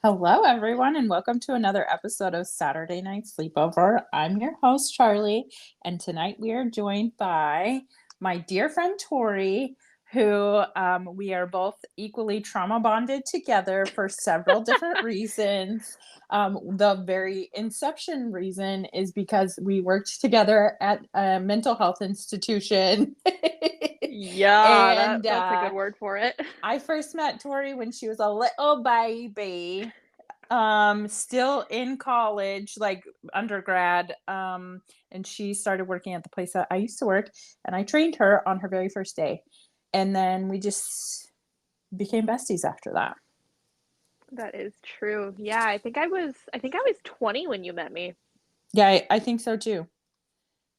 Hello, everyone, and welcome to another episode of Saturday Night Sleepover. I'm your host, Charli, and tonight we are joined by my dear friend Tori, who we are both equally trauma bonded together for several different reasons. The very inception reason is because we worked together at a mental health institution. Yeah, and that's a good word for it. I first met Tori when she was a little baby, still in college, like undergrad, and she started working at the place that I used to work, and I trained her on her very first day, and then we just became besties after that. That is true. Yeah, I think I was 20 when you met me. Yeah, I think so too.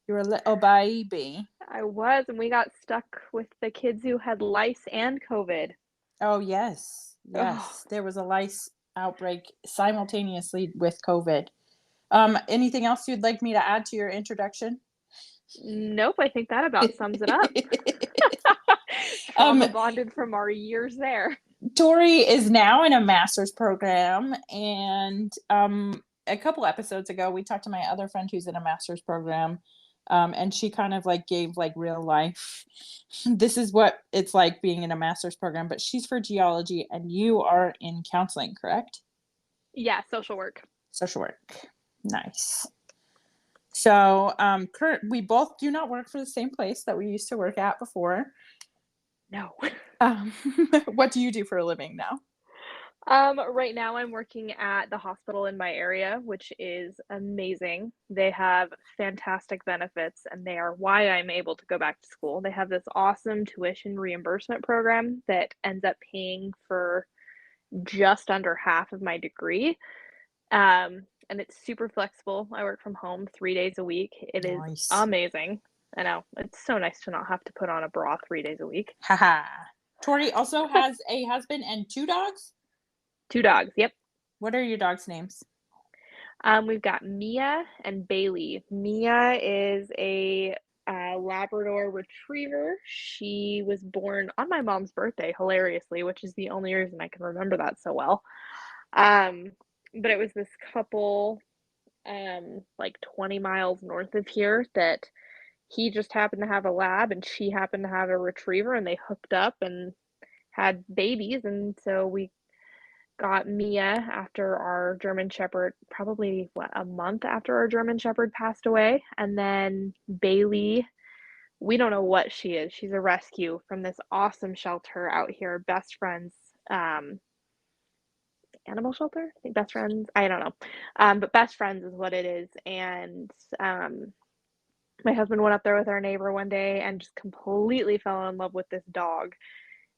You were a little baby. I was, and we got stuck with the kids who had lice and COVID. Oh yes, Oh, yes, there was a lice outbreak simultaneously with COVID. Anything else you'd like me to add to your introduction? nope, I think that about sums it up. um, Trauma bonded from our years there. Tori is now in a master's program, and a couple episodes ago, we talked to my other friend who's in a master's program, and she kind of like gave like real life. This is what it's like being in a master's program, but she's for geology, and you are in counseling, correct? Yeah, social work. Social work. Nice. So, we both do not work for the same place that we used to work at before. No. Um, what do you do for a living now? Right now I'm working at the hospital in my area, which is amazing. They have fantastic benefits, and they are why I'm able to go back to school. They have this awesome tuition reimbursement program that ends up paying for just under half of my degree. And it's super flexible. I work from home 3 days a week. It is Nice. amazing. I know. It's so nice to not have to put on a bra 3 days a week. Haha. Tori also has a husband and two dogs. Two dogs. Yep. What are your dogs' names? We've got Mia and Bailey. Mia is a Labrador Retriever. She was born on my mom's birthday, hilariously, which is the only reason I can remember that so well. Um, but it was this couple, like 20 miles north of here, that he just happened to have a lab and she happened to have a retriever, and they hooked up and had babies. And so we got Mia after our German Shepherd, probably what, a month after our German Shepherd passed away. And then Bailey, we don't know what she is. She's a rescue from this awesome shelter out here, Best Friends, um, animal shelter. I think Best Friends. I don't know, but Best Friends is what it is. And my husband went up there with our neighbor one day and just completely fell in love with this dog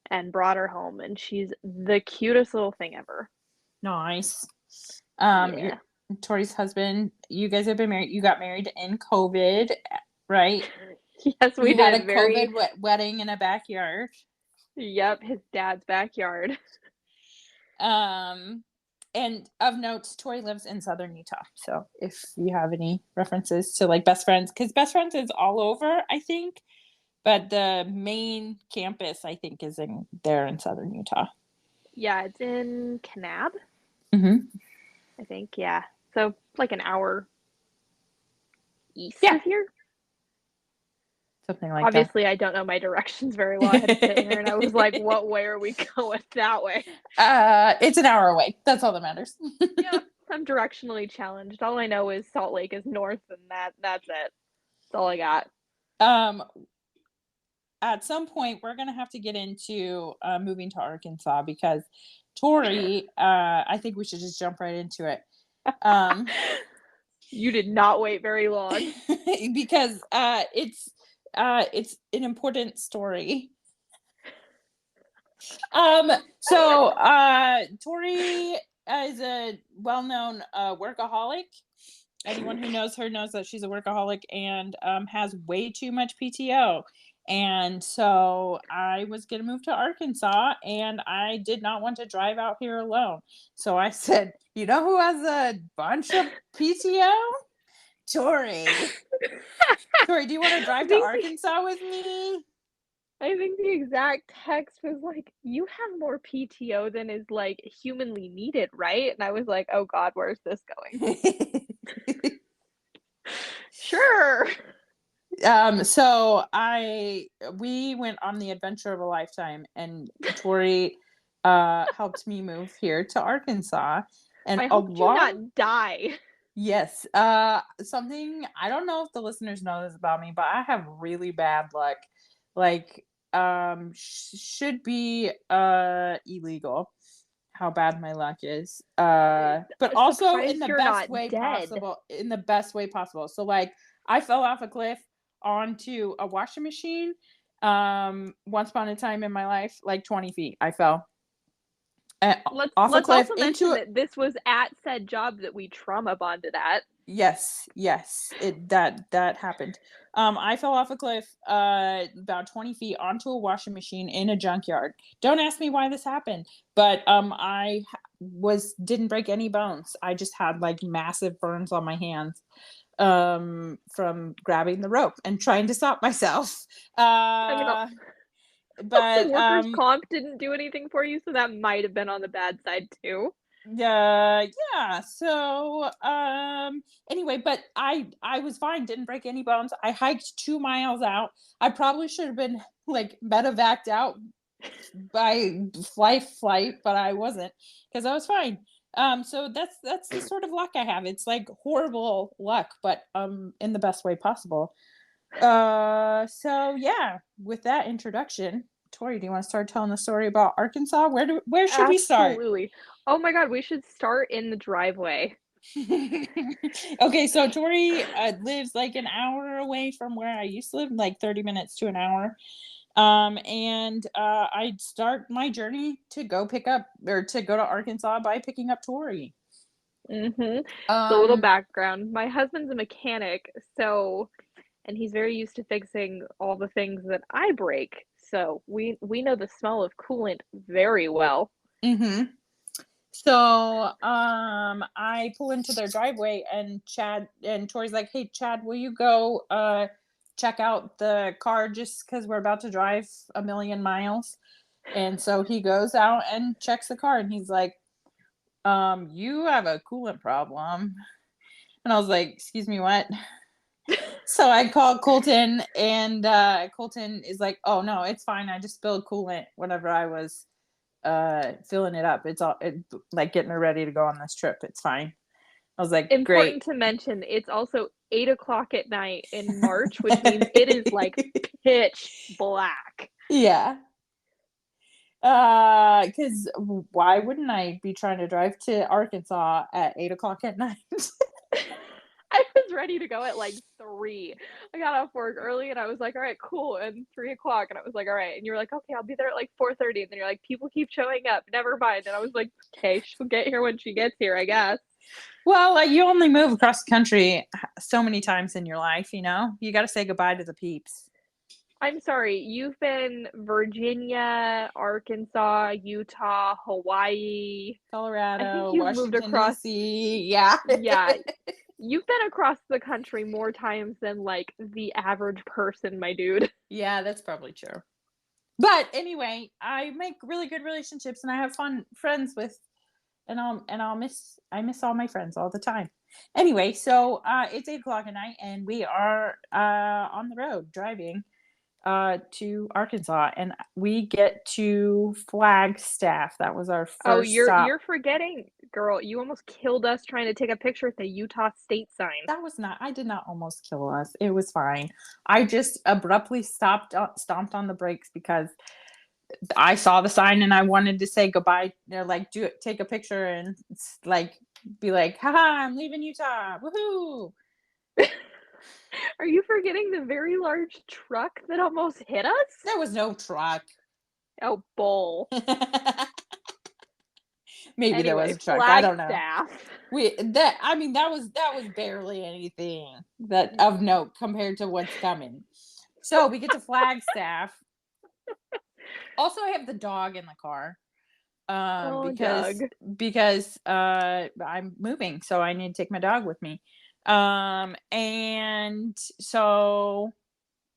and brought her home. And she's the cutest little thing ever. Nice. Your Yeah. Tori's husband. You guys have been married. You got married in COVID, right? Yes, we You had did. a COVID Very, wedding in a backyard. yep, his dad's backyard. Um, and of note, Tori lives in Southern Utah. So if you have any references to like Best Friends, because Best Friends is all over, I think, but the main campus, I think, is in there in Southern Utah. Yeah, it's in Kanab, Mm-hmm. I think. Yeah. So like an hour east Yeah, of here. something like that. Obviously, I don't know my directions very well. I had to sit in there and I was like, what way are we going that way? It's an hour away. That's all that matters. Yeah, I'm directionally challenged. All I know is Salt Lake is north, and that's it. That's all I got. um, at some point, we're gonna have to get into moving to Arkansas because Tori. I think we should just jump right into it. Um, You did not wait very long. because it's an important story. Tori is a well-known workaholic. Anyone who knows her knows that she's a workaholic and has way too much PTO. And so I was going to move to Arkansas and I did not want to drive out here alone. So I said, you know who has a bunch of PTO? Tori. Tori, do you want to drive to think Arkansas with me? I think the exact text was like, "You have more PTO than is like humanly needed, right?" And I was like, "Oh God, where's this going?" Sure. So we went on the adventure of a lifetime, and Tori helped me move here to Arkansas. And I hope you not die. yes, something I don't know if the listeners know this about me, but I have really bad luck. Like, should be illegal how bad my luck is. But also in Surprised the you're best not way dead. possible. In the best way possible. So like I fell off a cliff onto a washing machine once upon a time in my life, like 20 feet. I fell off a Let's cliff also into mention it. that this was at said job that we trauma bonded at. Yes, that happened. I fell off a cliff about 20 feet onto a washing machine in a junkyard. Don't ask me why this happened, but was didn't break any bones. I just had like massive burns on my hands from grabbing the rope and trying to stop myself. I mean, also But workers' comp didn't do anything for you, so that might have been on the bad side too. yeah, so anyway, but I was fine, didn't break any bones. I hiked 2 miles out. I probably should have been like medevaced out by flight, but I wasn't because I was fine. So that's the sort of luck I have. It's like horrible luck, but in the best way possible. So yeah, with that introduction, Tori, do you want to start telling the story about Arkansas? Where should we start? Absolutely. Oh my God, we should start in the driveway. Okay, so Tori lives like an hour away from where I used to live, like 30 minutes to an hour. And I start my journey to go pick up or to go to Arkansas by picking up Tori. Mm-hmm. So a little Um, background. My husband's a mechanic, so and he's very used to fixing all the things that I break. So we know the smell of coolant very well. mhm. So I pull into their driveway and Chad and Tori's like, "Hey Chad, will you go check out the car just because we're about to drive a million miles?" And so he goes out and checks the car and he's like, you have a coolant problem. And I was like, excuse me, what? So I called Colton and Colton is like, oh no, it's fine. I just spilled coolant whenever I was filling it up. Like getting her ready to go on this trip. It's fine. I was like, great. Important to mention, it's also 8 o'clock at night in March, which means it is like pitch black. Yeah. Because why wouldn't I be trying to drive to Arkansas at 8 o'clock at night? I was ready to go at like 3. I got off work early and I was like, all right, cool. And 3 o'clock, and I was like, all right. And you were like, okay, I'll be there at like 4:30. And then you're like, people keep showing up. Never mind. And I was like, okay, she'll get here when she gets here, I guess. Well, like you only move across the country so many times in your life, you know? You got to say goodbye to the peeps. I'm sorry, you've been Virginia, Arkansas, Utah, Hawaii. I think Colorado, you've moved Washington, across, D.C. Yeah. yeah, you've been across the country more times than like the average person, my dude. Yeah, that's probably true. But anyway, I make really good relationships and I have fun friends with I miss all my friends all the time. Anyway, so it's 8 o'clock at night and we are on the road driving to Arkansas and we get to Flagstaff. That was our Oh, first stop. you're forgetting, girl. You almost killed us trying to take a picture with the Utah state sign. That was not I did not almost kill us. It was fine. I just abruptly stomped on the brakes because I saw the sign and I wanted to say goodbye, you know, like take a picture and like be like, haha, I'm leaving Utah. Woohoo. Are you forgetting the very large truck that almost hit us? There was no truck. Oh, bull. Maybe there was Anyway, a truck. I don't know. Flagstaff. That was barely anything that of note compared to what's coming. So we get to Flagstaff. Also, I have the dog in the car. Oh, Because Doug. I'm moving, so I need to take my dog with me. And so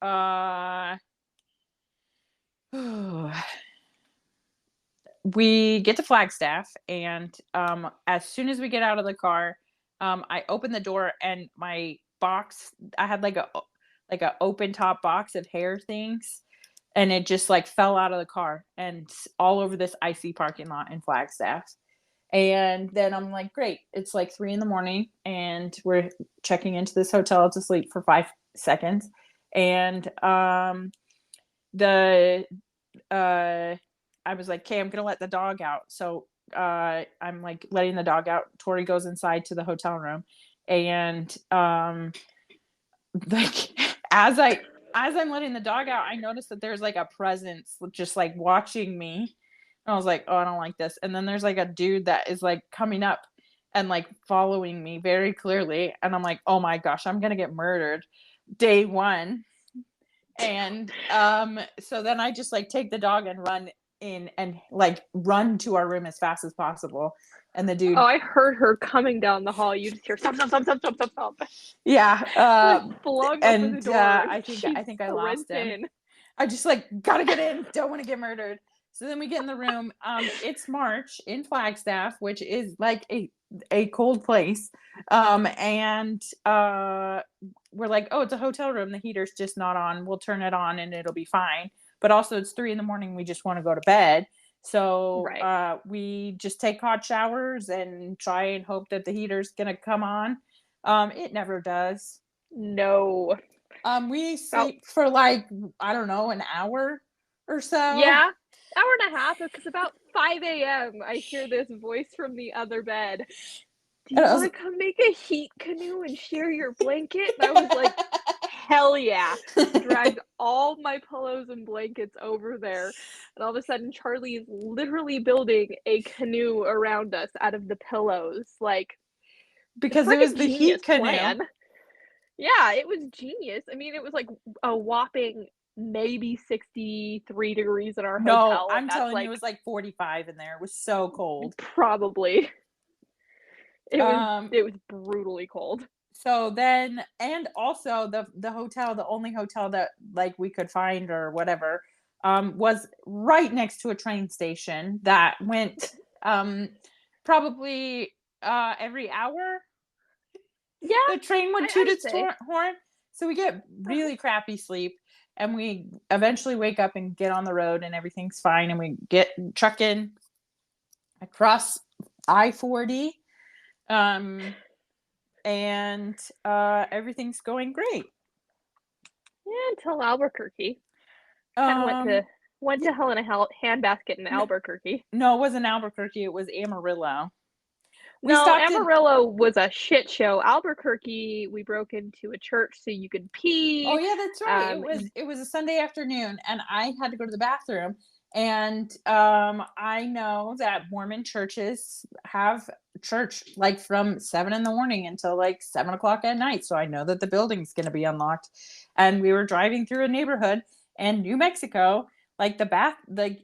uh We get to Flagstaff, and as soon as we get out of the car, I open the door, and my box, I had like a open top box of hair things, and it just like fell out of the car and all over this icy parking lot in Flagstaff. And then I'm like, great, it's like 3 in the morning, and we're checking into this hotel to sleep for 5 seconds. And the I was like, okay, I'm gonna let the dog out. So I'm like letting the dog out. Tori goes inside to the hotel room, and like as I'm letting the dog out, I noticed that there's like a presence just like watching me. And I was like, oh, I don't like this. And then there's like a dude that is like coming up and like following me very clearly. And I'm like, oh my gosh, I'm gonna get murdered. Day one. And so then I just like take the dog and run in and like run to our room as fast as possible. And the dude, Oh, I heard her coming down the hall. You just hear stomp, stomp, stomp, stomp, stomp, stomp, stomp. yeah, Like flung open the and door. I She think I lost sprints him. in. I just like gotta get in, don't want to get murdered. So then we get in the room. It's March in Flagstaff, which is like a cold place. And we're like, oh, it's a hotel room. The heater's just not on. We'll turn it on and it'll be fine. But also, it's 3 in the morning. We just want to go to bed. So Right. we just take hot showers and try and hope that the heater's gonna come on. It never does. No. We About, sleep for like, I don't know, an hour or so. yeah, hour and a half, because about 5 a.m. I hear this voice from the other bed. Do And you I want was to come make a heat canoe and share your blanket? And I was like, hell yeah. Dragged all my pillows and blankets over there. And all of a sudden, Charlie is literally building a canoe around us out of the pillows. Like, because it was freaking the genius heat canoe. plan. Yeah, it was genius. I mean, it was like a whopping maybe 63 degrees in our No, hotel, and I'm that's telling you, it like was like 45 in there. It was so cold. probably it was Um, it was brutally cold. so then, and also the hotel, the only hotel that like we could find or whatever, was right next to a train station that went probably every hour. Yeah, The train would I toot would its say. horn. So we get Uh-huh. really crappy sleep, and we eventually wake up and get on the road, and everything's fine. And we get trucking across I-40, um, and everything's going great. Yeah, until Albuquerque. Kind of Um, went to hell in a handbasket in n- Albuquerque. no, it wasn't Albuquerque. It was Amarillo. We No, stopped in. Amarillo was a shit show. Albuquerque, we broke into a church so you could Oh pee. yeah, that's right. Um, It was a Sunday afternoon, and I had to go to the bathroom. And I know that Mormon churches have church like from 7 in the morning until like 7 o'clock at night. So I know that the building's going to be unlocked. And we were driving through a neighborhood in New Mexico, like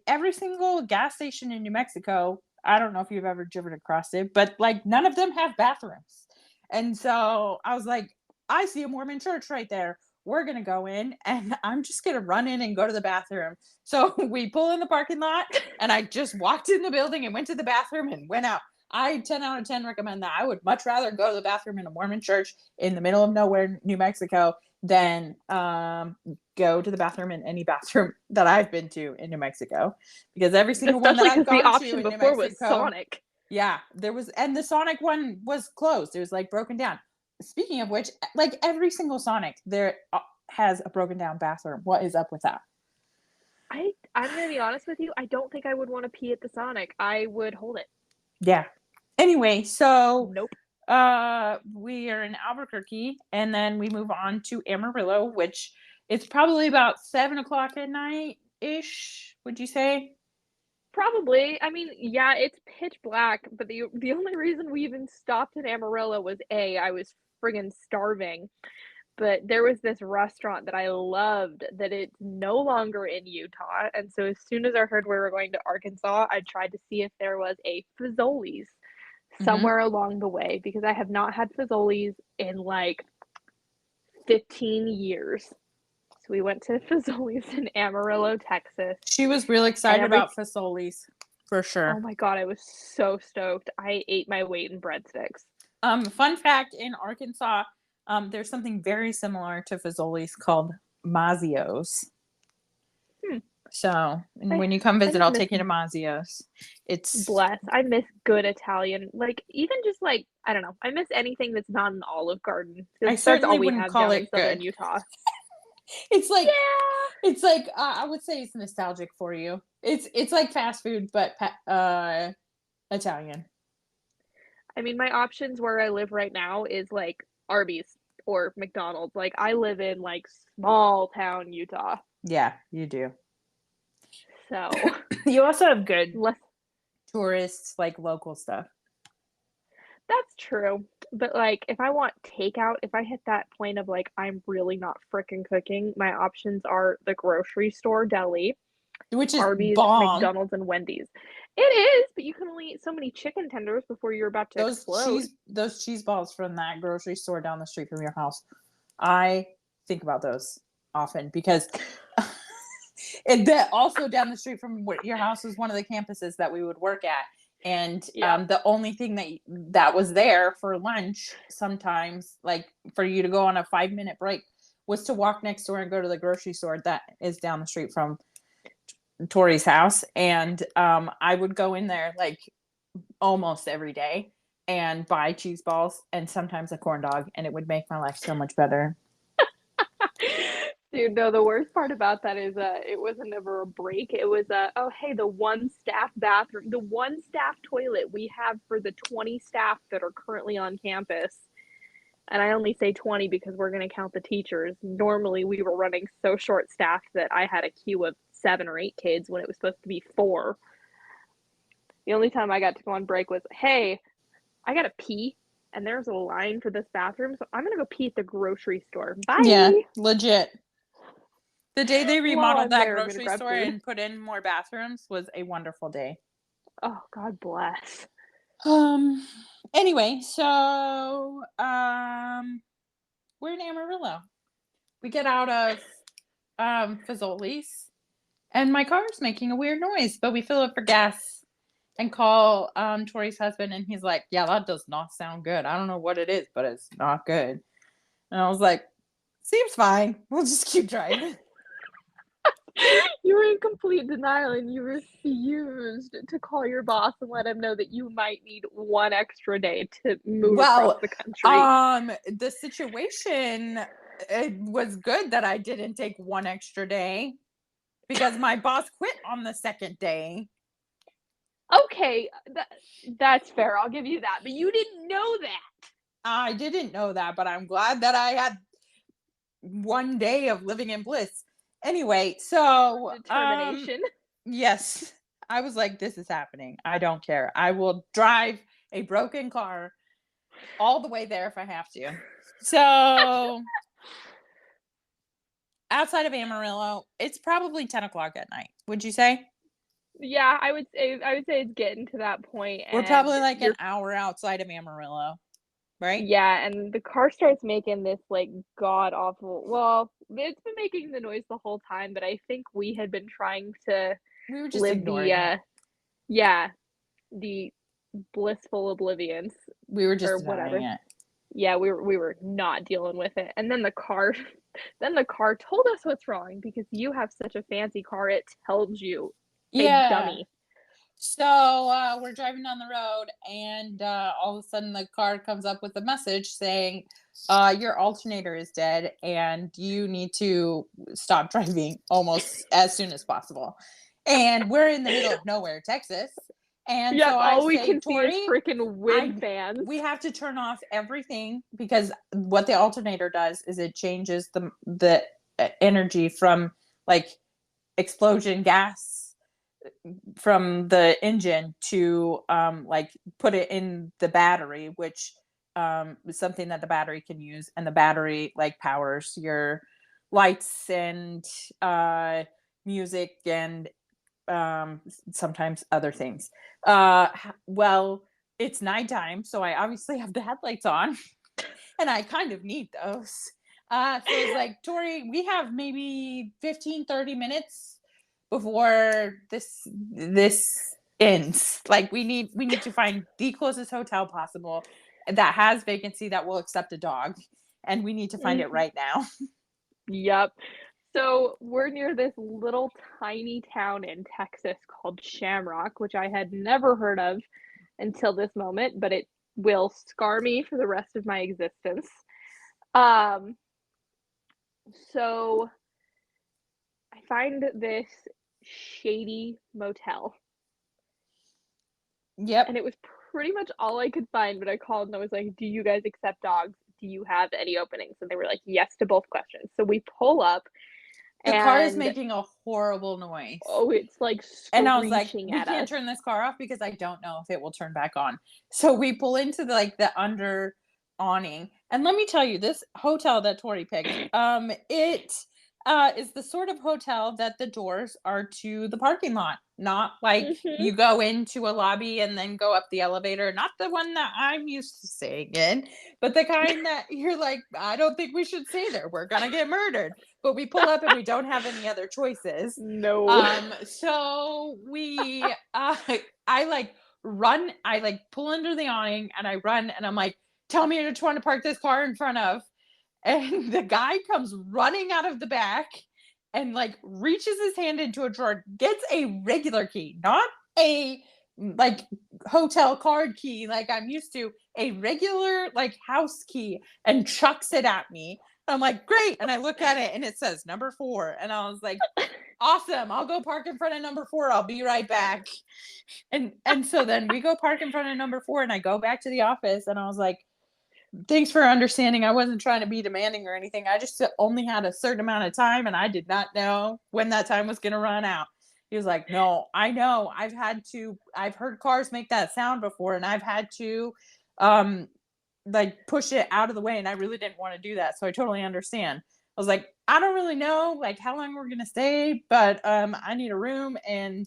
every single gas station in New Mexico. I don't know if you've ever driven across it, but like none of them have bathrooms. And so I was like, I see a Mormon church right there. We're going to go in, and I'm just going to run in and go to the bathroom. So we pull in the parking lot, and I just walked in the building and went to the bathroom and went out. I 10 out of 10 recommend that. I would much rather go to the bathroom in a Mormon church in the middle of nowhere, New Mexico, than go to the bathroom in any bathroom that I've been to in New Mexico, because every single one that especially I've because the gone to option in New before was Mexico, Sonic. yeah, there was, and the Sonic one was closed. It was like broken down. Speaking of which, like every single Sonic there has a broken down bathroom. What is up with that? I'm gonna be honest with you. I don't think I would want to pee at the Sonic. I would hold it. Yeah. Anyway, so Nope. we are in Albuquerque, and then we move on to Amarillo, which it's probably about 7 o'clock at night ish, would you say? Probably. I mean, yeah, it's pitch black, but the only reason we even stopped in Amarillo was I was friggin' starving. But there was this restaurant that I loved that it's no longer in Utah. And so as soon as I heard we were going to Arkansas, I tried to see if there was a Fazoli's Mm-hmm. somewhere along the way because I have not had Fazoli's in like 15 years. we went to Fazoli's in Amarillo, Texas, She was real and excited about Fazoli's, for oh sure. my God, I was so stoked. I ate my weight in breadsticks. Fun fact, in Arkansas, there's something very similar to Fazoli's called Mazio's. Hmm. So, and I when you come I visit, just I'll miss take you to Mazio's. It's bless. I miss good Italian. Like even just like I don't know. I miss anything that's not an Olive Garden I because that's all certainly we wouldn't have call down in it southern good. Utah. It's like Yeah. I would say it's nostalgic for you. It's like fast food, but Italian. I mean, my options where I live right now is like Arby's or McDonald's. Like I live in like small town Utah. Yeah, you do. So, You also have good less tourists, like local stuff. that's true. But like if I want takeout, if I hit that point of like I'm really not fricking cooking, my options are the grocery store deli, Which is Arby's, bomb. McDonald's, and Wendy's. It is, but you can only eat so many chicken tenders before you're about to explode. Those cheese balls from that grocery store down the street from your house. I think about those often because and that also down the street from your house was one of the campuses that we would work at. And Yeah. the only thing that was there for lunch sometimes, like for you to go on a 5-minute break, was to walk next door and go to the grocery store that is down the street from Tori's house. And I would go in there like almost every day and buy cheese balls and sometimes a corn dog, and it would make my life so much better. Dude, no, the worst part about that is it wasn't ever a break. It was oh hey, the one staff bathroom, the one staff toilet we have for the 20 staff that are currently on campus. And I only say 20 because we're going to count the teachers. Normally we were running so short staffed that I had a queue of 7 or 8 kids when it was supposed to be 4. The only time I got to go on break was, "Hey, I got to pee and there's a line for this bathroom, so I'm going to go pee at the grocery store. Yeah, Bye." legit. The day they While remodeled I'm that there, I'm going to grocery grab store food. and put in more bathrooms was a wonderful day. Oh, God bless. Um anyway, so we're in Amarillo. We get out of Fazoli's and my car's making a weird noise, but we fill it for gas and call Tori's husband, and he's like, "Yeah, that does not sound good. I don't know what it is, but it's not good." And I was like, "Seems fine. We'll just keep driving." You were in complete denial and you refused to call your boss and let him know that you might need one extra day to move across Well, the country. the situation, it was good that I didn't take one extra day because my boss quit on the second day. Okay, that's fair. I'll give you that. But you didn't know that. I didn't know that, but I'm glad that I had one day of living in bliss. Anyway, so Determination. yes, I was like, this is happening. I don't care. I will drive a broken car all the way there if I have to. So outside of Amarillo, it's probably 10 o'clock at night. Would you say? Yeah, I would say it's getting to that point We're and probably like an you're hour outside of Amarillo, right? yeah, and the car starts making this like god awful. Well, it's been making the noise the whole time, but I think we had been trying to We were just live the ignoring it. yeah, the blissful oblivions We were just or denying whatever. it. Yeah, we were not dealing with it. And then the car then the car told us what's wrong because you have such a fancy car, it tells you, big Yeah. dummy. So we're driving down the road, and all of a sudden the car comes up with a message saying, "Your alternator is dead, and you need to stop driving almost as soon as possible." And we're in the middle of nowhere, Texas, and Yep, so I all we say, can see is "Tori, freaking wind fans. we have to turn off everything because what the alternator does is it changes the energy from like explosion gas from the engine to like put it in the battery, which is something that the battery can use, and the battery like powers your lights and music and sometimes other things. Well, it's nighttime, so I obviously have the headlights on, and I kind of need those. So it's like, Tori, we have maybe 15, 30 minutes before this ends. Like we need to find the closest hotel possible that has vacancy that will accept a dog. And we need to find it Mhm. right now. Yep. So we're near this little tiny town in Texas called Shamrock, which I had never heard of until this moment, but it will scar me for the rest of my existence. Um, so I find this shady motel, Yep. and it was pretty much all I could find. But I called and I was like, "Do you guys accept dogs? Do you have any openings?" And they were like, "Yes" to both questions. So we pull up, The car is and making a horrible noise. oh, it's like And I was like, screeching we at can't us. turn this car off because I don't know if it will turn back on. So we pull into the under awning. And let me tell you, this hotel that Tori picked, it is the sort of hotel that the doors are to the parking lot, not like Mhm. you go into a lobby and then go up the elevator. Not the one that I'm used to staying in, but the kind that you're like, I don't think we should stay there. We're gonna get murdered. But we pull up and we don't have any other choices. No. So we I like run, I like pull under the awning and I run and I'm like, tell me which one to park this car in front of. And the guy comes running out of the back and like reaches his hand into a drawer, gets a regular key, not a like hotel card key like I'm used to, a regular like house key, and chucks it at me. I'm like, great. And I look at it and it says number 4. And I was like, awesome. I'll go park in front of number 4. I'll be right back. And so then we go park in front of number 4 and I go back to the office and I was like, thanks for understanding. I wasn't trying to be demanding or anything. I just only had a certain amount of time and I did not know when that time was going to run out. He was like, no, I know. I've heard cars make that sound before and I've had to um like push it out of the way and I really didn't want to do that. So I totally understand. I was like, I don't really know like how long we're gonna stay, but I need a room. And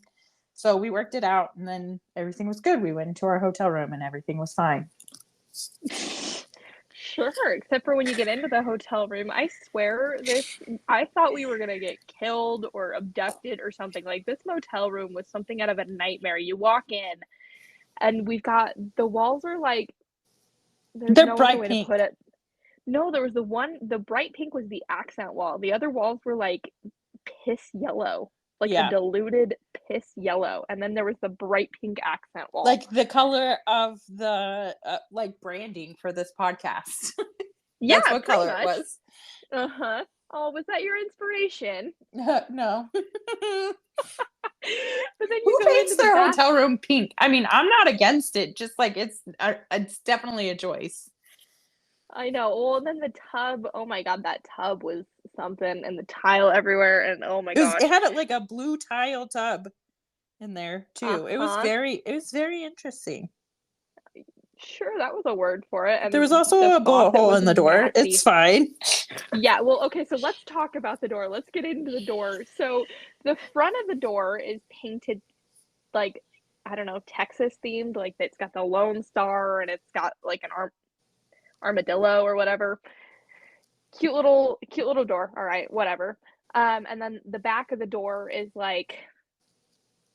so we worked it out and then everything was good. We went into our hotel room and everything was fine. Sure, except for when you get into the hotel room. I swear I thought we were gonna get killed or abducted or something. Like this motel room was something out of a nightmare. You walk in and we've got the walls are like there's They're no other bright way to pink. put it. No, there was the bright pink was the accent wall. The other walls were like piss yellow, like a Yeah. diluted piss yellow. And then there was the bright pink accent wall. Like the color of the like branding for this podcast. Yeah, That's what pretty color it much. was. Uh-huh. Oh, was that your inspiration? No. But then you Who go paints into the their bath. hotel room pink? I mean, I'm not against it. Just like it's definitely a choice. I know. Well, and then the tub. Oh my God, that tub was something, and the tile everywhere, and oh my It gosh. had like a blue tile tub in there too. Uh-huh. It was very interesting. Sure, that was a word for it. There was And the also a bullet faucet hole was in the door. It's nasty. fine. Yeah, well, okay, so let's talk about the door. Let's get into the door. So the front of the door is painted like, I don't know, Texas themed. Like it's got the Lone Star and it's got like an armadillo or whatever. Cute little door. All right, whatever. And then the back of the door is like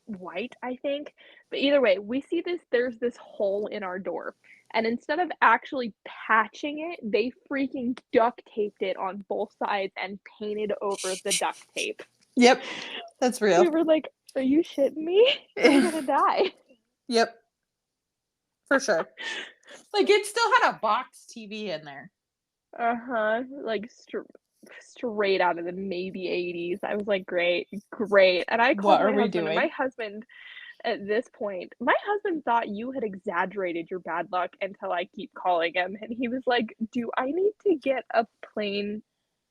white, I think. But either way, we see there's this hole in our door. And instead of actually patching it, they freaking duct taped it on both sides and painted over the duct tape. Yep, that's real. We were like, are you shitting me? We're gonna die. Yep, for sure. Like it still had a box TV in there. Uh-huh. Like straight out of the maybe 80s. I was like, great, great. And I What called are my we husband, and my doing? husband at this point, my husband thought you had exaggerated your bad luck until I keep calling him. And he was like, do I need to get a plane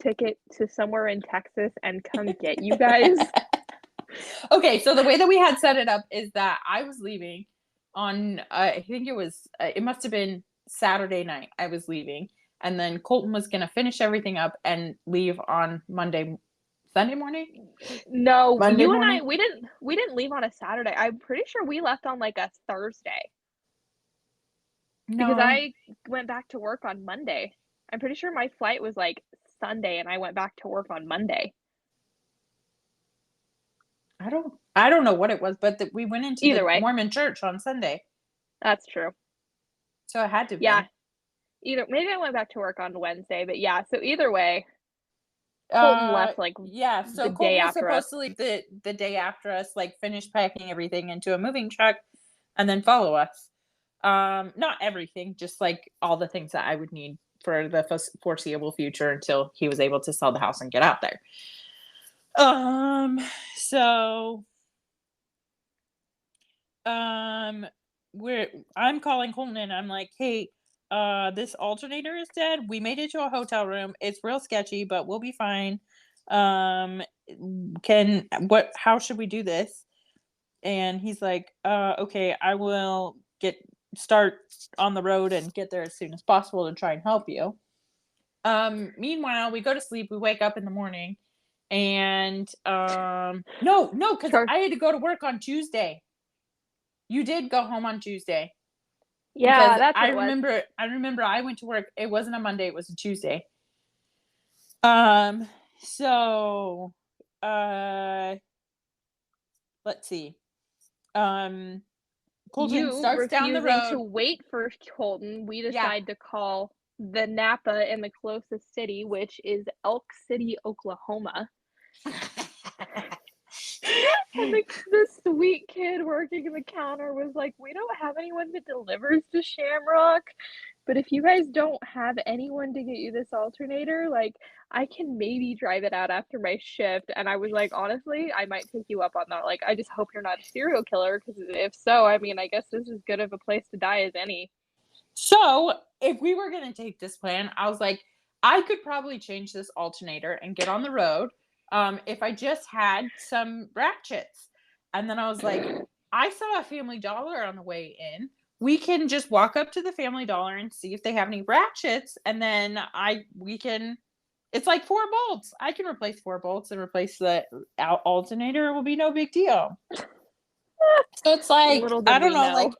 ticket to somewhere in Texas and come get you guys? Okay, so the way that we had set it up is that I was leaving on I think it must have been Saturday night. I was leaving, and then Colton was going to finish everything up and leave on Sunday morning, No, Monday you and morning. we didn't leave on a Saturday. I'm pretty sure we left on like a Thursday because No, I went back to work on Monday. I'm pretty sure my flight was like Sunday and I went back to work on Monday. I don't know what it was, but we went into Either the way, Mormon church on Sunday. that's true. So it had to have Yeah. been. Maybe I went back to work on Wednesday, but yeah, so either way, Colton left like Yeah, the so day Colton was after us. supposed to leave the day after us, like finish packing everything into a moving truck and then follow us. Not everything, just like all the things that I would need for the foreseeable future until he was able to sell the house and get out there. So I'm calling Colton and I'm like, hey, this alternator is dead. We made it to a hotel room. It's real sketchy, but we'll be fine. How should we do this? And he's like, okay, I will start on the road and get there as soon as possible to try and help you. Meanwhile, we go to sleep, we wake up in the morning, and no, because I had to go to work on Tuesday. You did go home on Tuesday. Yeah, that's what I remember I went to work. It wasn't a Monday, it was a Tuesday. So let's see. Colton starts down the road. To wait for Colton, we decide to call the Napa in the closest city, which is Elk City, Oklahoma. And the sweet kid working the counter was like, we don't have anyone that delivers to Shamrock, but if you guys don't have anyone to get you this alternator, like, I can maybe drive it out after my shift. And I was like, honestly, I might take you up on that. Like, I just hope you're not a serial killer, because if so, I mean, I guess this is good of a place to die as any. So if we were going to take this plan, I was like, I could probably change this alternator and get on the road if I just had some ratchets. And then I was like, I saw a Family Dollar on the way in. We can just walk up to the Family Dollar and see if they have any ratchets. And then it's like 4 bolts. I can replace 4 bolts and replace the alternator. It will be no big deal. So it's like, I don't know, like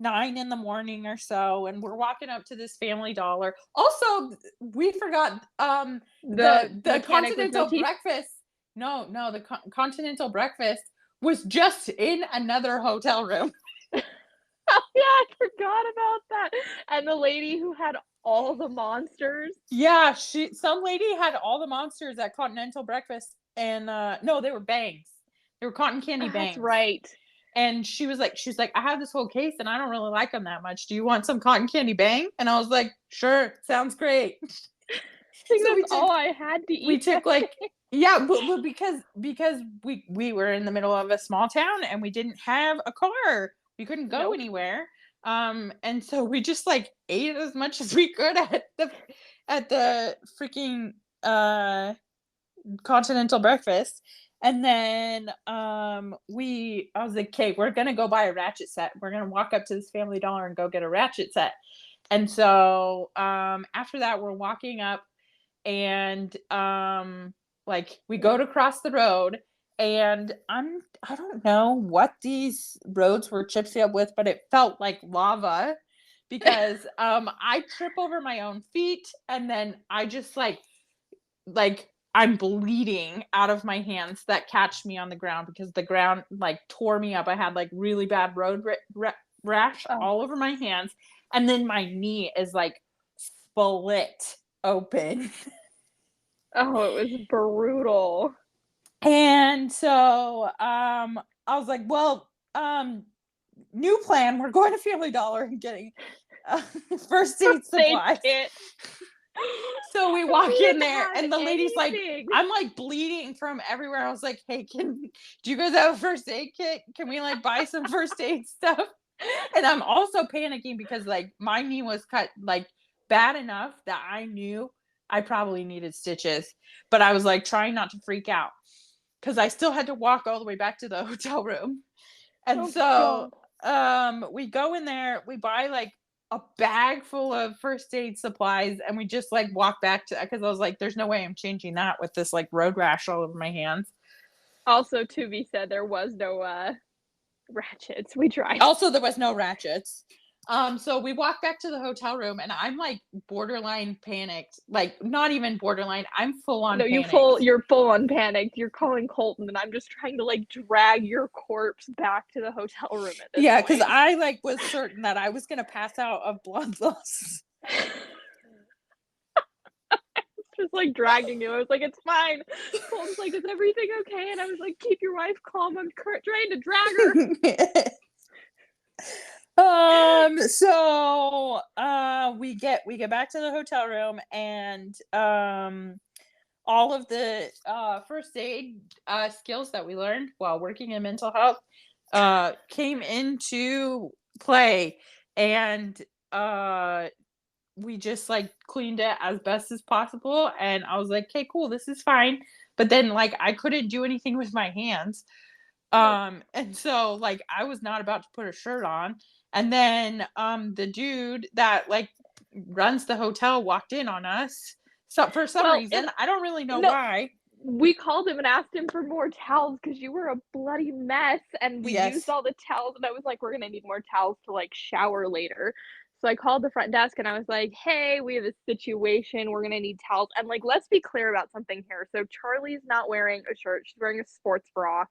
9 in the morning or so, and we're walking up to this Family Dollar. Also, we forgot the continental breakfast. No, the continental breakfast was just in another hotel room. Oh yeah, I forgot about that. And the lady who had all the monsters. Yeah, some lady had all the monsters at continental breakfast, and no, they were bangs. They were cotton candy bangs. That's right. And she was like, I have this whole case and I don't really like them that much. Do you want some cotton candy bang? And I was like, sure, sounds great. So that's all I had to eat. We took like, yeah, but because we were in the middle of a small town and we didn't have a car. We couldn't go anywhere. And so we just like ate as much as we could at the freaking continental breakfast. And then I was like, okay, we're gonna go buy a ratchet set. We're gonna walk up to this Family Dollar and go get a ratchet set. And so after that, we're walking up, and like we go to cross the road, and I don't know what these roads were chip sealed with, but it felt like lava, because I trip over my own feet, and then I just like I'm bleeding out of my hands that catch me on the ground, because the ground like tore me up. I had like really bad road rash all over my hands. And then my knee is like split open. Oh, it was brutal. And so I was like, well, new plan. We're going to Family Dollar and getting first aid supplies. So we walk in there, and the lady's like, I'm like bleeding from everywhere. I was like, hey, do you guys have a first aid kit? Can we like buy some first aid stuff? And I'm also panicking because like my knee was cut like bad enough that I knew I probably needed stitches, but I was like trying not to freak out because I still had to walk all the way back to the hotel room. And we go in there, we buy like a bag full of first aid supplies, and we just like walk back to, because I was like, there's no way I'm changing that with this like road rash all over my hands. Also, to be said, there was no ratchets. We tried. Also, there was no ratchets. So we walk back to the hotel room and I'm like borderline panicked. Like not even borderline, I'm full on No, panicked. you're full on panicked. You're calling Colton, and I'm just trying to like drag your corpse back to the hotel room at this Yeah, because point. I like was certain that I was gonna pass out of blood loss. Just like dragging you. I was like, it's fine. Colton's like, is everything okay? And I was like, keep your wife calm. I'm trying to drag her. So we get back to the hotel room and all of the first aid skills that we learned while working in mental health came into play, and we just like cleaned it as best as possible, and I was like, okay, cool, this is fine. But then like I couldn't do anything with my hands. Nope. And so like I was not about to put a shirt on. And then the dude that like runs the hotel walked in on us. So for some Well, reason, I don't really know no, why. we called him and asked him for more towels because you were a bloody mess, and we used Yes. all the towels, and I was like, we're gonna need more towels to like shower later. So I called the front desk and I was like, hey, we have a situation, we're gonna need towels. And like, let's be clear about something here. So Charlie's not wearing a shirt, she's wearing a sports bra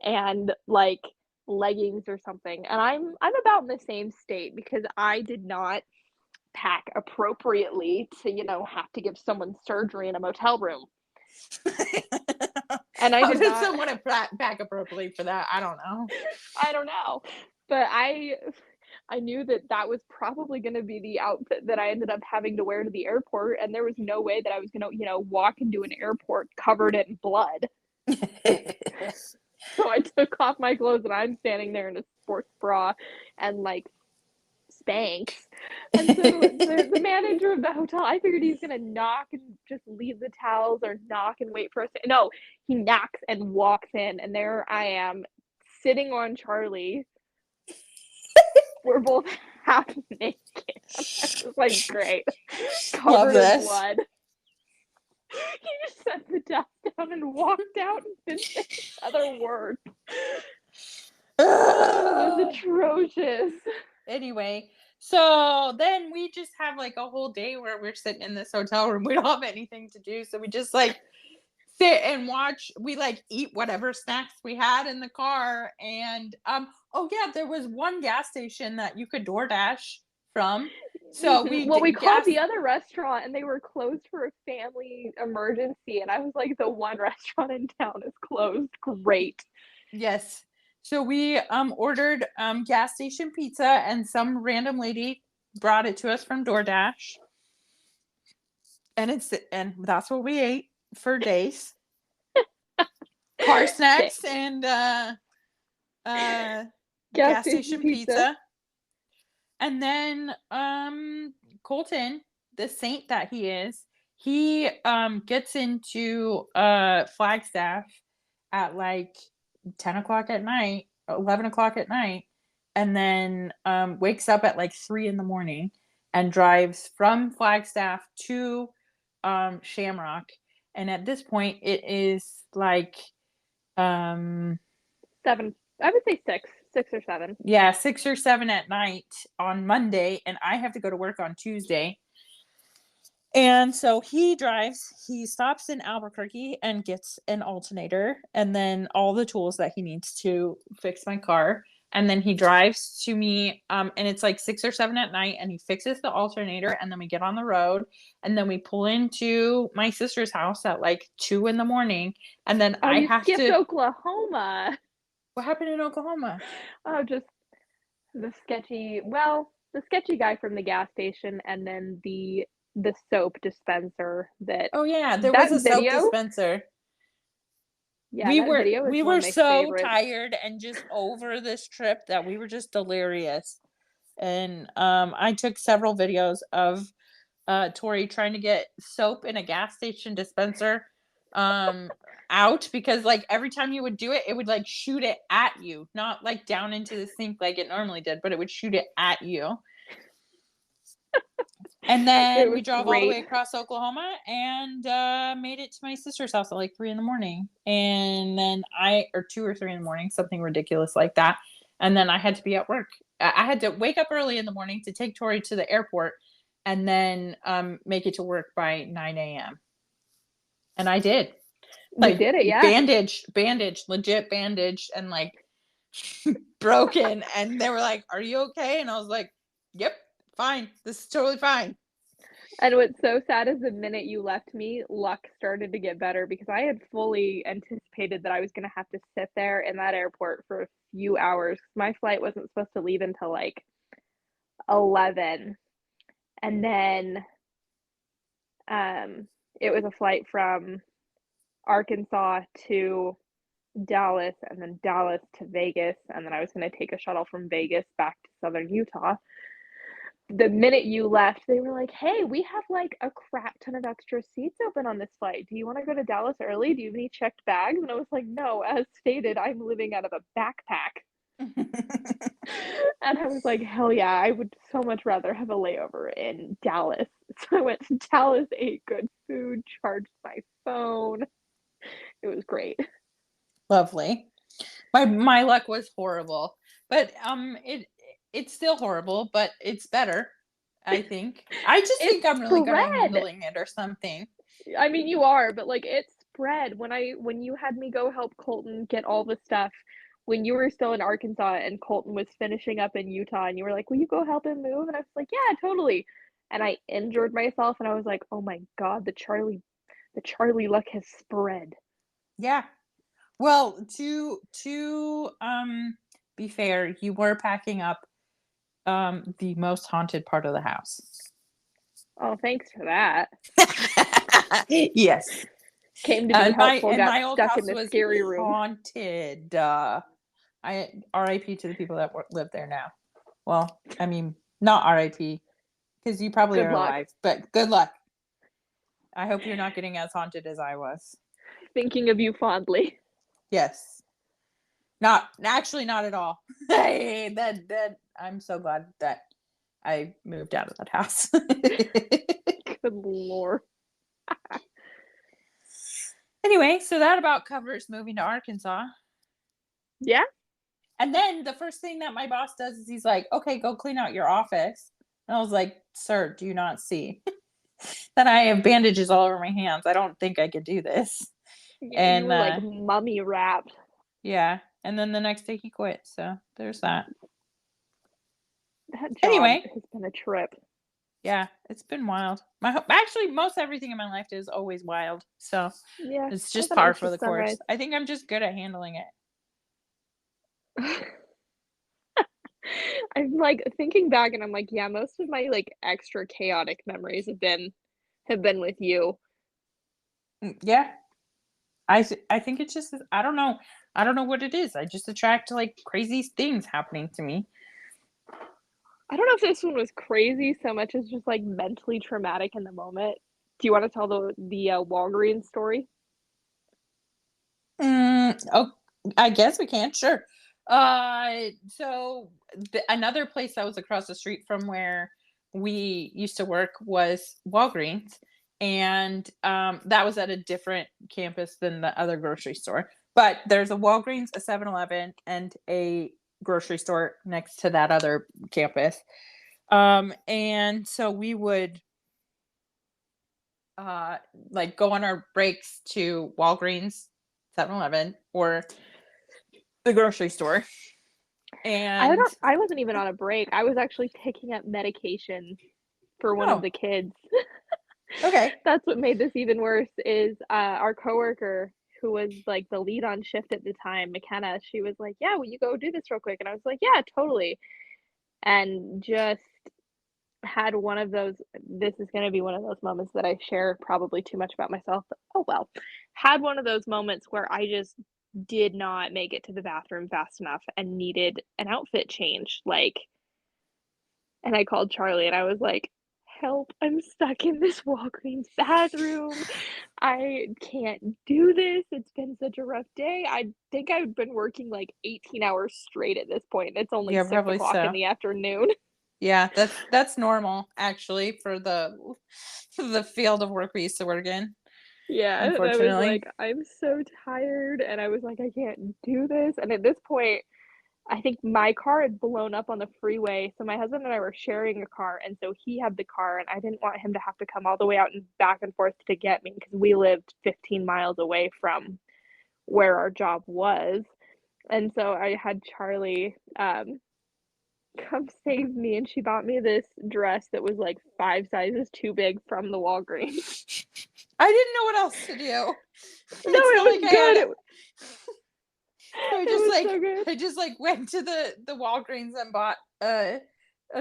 and like leggings or something. And I'm about in the same state because I did not pack appropriately to, have to give someone surgery in a motel room. And I How did did not. someone back appropriately for that? I don't know. I don't know. But I knew that was probably going to be the outfit that I ended up having to wear to the airport, and there was no way that I was going to, walk into an airport covered in blood. So I took off my clothes and I'm standing there in a sports bra and like Spanx. And so the manager of the hotel, I figured he's gonna knock and just leave the towels or knock and wait for us. No, he knocks and walks in, and there I am sitting on Charli. We're both half naked. I was like, great, Love covered in this. blood. He just set the desk down and walked out and didn't say another word. Oh, it was atrocious. Anyway, so then we just have like a whole day where we're sitting in this hotel room. We don't have anything to do, so we just like sit and watch. We like eat whatever snacks we had in the car, and oh yeah, there was one gas station that you could DoorDash from. So we Well, we called gas. the other restaurant and they were closed for a family emergency. And I was like, the one restaurant in town is closed. Great. Yes. So we ordered gas station pizza, and some random lady brought it to us from DoorDash. And that's what we ate for days. Car snacks and gas station pizza. And then Colton, the saint that he is, he gets into Flagstaff at like 10 o'clock at night, 11 o'clock at night, and then wakes up at like 3 in the morning and drives from Flagstaff to Shamrock. And at this point, it is like 7. I would say 6 or 7. yeah, 6 or 7 at night on Monday, and I have to go to work on Tuesday. And so he stops in Albuquerque and gets an alternator and then all the tools that he needs to fix my car. And then he drives to me, and it's like 6 or 7 at night, and he fixes the alternator, and then we get on the road, and then we pull into my sister's house at like 2 in the morning, and then I you have skipped to. Oklahoma. What happened in Oklahoma? Oh, just the sketchy guy from the gas station, and then the soap dispenser that. Oh yeah, there was a soap dispenser. Yeah, that video is we one were of my so favorites. tired and just over this trip that we were just delirious. And I took several videos of Tori trying to get soap in a gas station dispenser out, because like every time you would do it, it would like shoot it at you, not like down into the sink like it normally did, but it would shoot it at you. And then we drove all the way across Oklahoma and made it to my sister's house at like 3 in the morning. And then or 2 or 3 in the morning, something ridiculous like that. And then I had to be at work I had to wake up early in the morning to take Tori to the airport and then make it to work by 9 a.m. And I did. You Like did it, yeah. bandage, legit bandage, and like broken. And they were like, "Are you okay?" And I was like, "Yep, fine. This is totally fine." And what's so sad is the minute you left me, luck started to get better because I had fully anticipated that I was going to have to sit there in that airport for a few hours. My flight wasn't supposed to leave until like 11. And then it was a flight from Arkansas to Dallas and then Dallas to Vegas. And then I was going to take a shuttle from Vegas back to southern Utah. The minute you left, they were like, "Hey, we have like a crap ton of extra seats open on this flight. Do you want to go to Dallas early? Do you have any checked bags?" And I was like, "No, as stated, I'm living out of a backpack." And I was like, "Hell yeah, I would so much rather have a layover in Dallas." So I went to Dallas, ate good food, charged my phone. It was great. Lovely. My luck was horrible, but it's still horrible, but it's better. I think. I just It's think I'm really good at spread. handling it or something. I mean, you are, but like it's spread. When you had me go help Colton get all the stuff when you were still in Arkansas and Colton was finishing up in Utah and you were like, "Will you go help him move?" And I was like, "Yeah, totally." And I injured myself and I was like, "Oh my God, the Charli luck has spread." Yeah. Well, to be fair, you were packing up the most haunted part of the house. Oh, thanks for that. Yes. Came to be helpful, got My old stuck in house the was scary room. haunted. I RIP to the people that live there now. Well, I mean, not RIP because you probably Good are luck. alive, but good luck. I hope you're not getting as haunted as I was. Thinking of you fondly. Yes. Not actually not at all. Hey, that I'm so glad that I moved out of that house. Good lord. Anyway, so that about covers moving to Arkansas. Yeah? And then the first thing that my boss does is he's like, "Okay, go clean out your office." And I was like, "Sir, do you not see that I have bandages all over my hands? I don't think I could do this." Yeah, you And were like mummy wrapped. yeah, and then the next day he quit. So there's that. That job Anyway, has been a trip. yeah, it's been wild. Actually, most everything in my life is always wild. So Yeah, it's I just thought it par was for the just course. sunrise. I think I'm just good at handling it. I'm like thinking back and I'm like, yeah, most of my like extra chaotic memories have been with you. Yeah, I think it's just I don't know. I don't know what it is. I just attract like crazy things happening to me. I don't know if this one was crazy so much as just like mentally traumatic in the moment. Do you want to tell the Walgreens story? Oh, I guess we can. Sure. So another place that was across the street from where we used to work was Walgreens, and that was at a different campus than the other grocery store. But there's a Walgreens, a 7-Eleven, and a grocery store next to that other campus. And so we would uh like go on our breaks to Walgreens, 7-Eleven, or the grocery store. I And don't I wasn't even on a break. I was actually picking up medication for one of oh, the kids. okay. That's what made this even worse is our coworker who was like the lead on shift at the time, McKenna, she was like, "Yeah, will you go do this real quick?" And I was like, "Yeah, totally." And just had one of those, this is going to be one of those moments that I share probably too much about myself, but oh well. Had one of those moments where I just did not make it to the bathroom fast enough and needed an outfit change. Like, and I called Charli and I was like, "Help, I'm stuck in this Walgreens bathroom. I can't do this. It's been such a rough day." I think I've been working like 18 hours straight at this point. It's only Yeah, 6 probably o'clock in so. the afternoon. Yeah, that's normal actually for the field of work we used to work in, Yeah, and I was like, unfortunately. "I'm so tired," and I was like, "I can't do this." And at this point, I think my car had blown up on the freeway. So my husband and I were sharing a car, and so he had the car, and I didn't want him to have to come all the way out and back and forth to get me because we lived 15 miles away from where our job was. And so I had Charli come save me, and she bought me this dress that was like 5 sizes too big from the Walgreens. I didn't know what else to do. No, It's it not was like good. I It just was like so good. I just like went to the Walgreens and bought a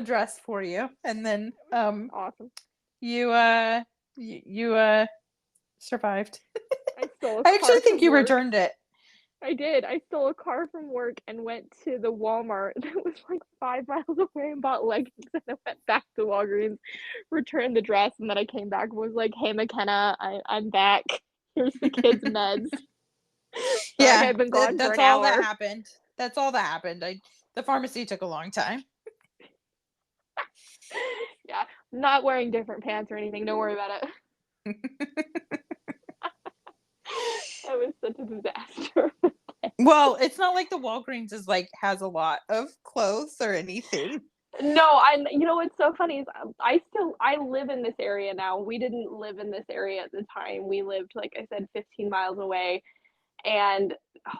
dress for you, and then Awesome. you survived. I stole a I actually car think from you work. returned it. I did. I stole a car from work and went to the Walmart that was like 5 miles away and bought leggings, and then went back to Walgreens, returned the dress, and then I came back and was like, "Hey McKenna, I'm back. Here's the kids' meds." Sorry, Yeah, I've been gone for that's an all that hour. happened. That's all that happened. The pharmacy took a long time. Yeah, I'm not wearing different pants or anything. Don't worry about it. That was such a disaster. Well, it's not like the Walgreens is like has a lot of clothes or anything. No, you know what's so funny is I live in this area now. We didn't live in this area at the time. We lived, like I said, 15 miles away. And oh,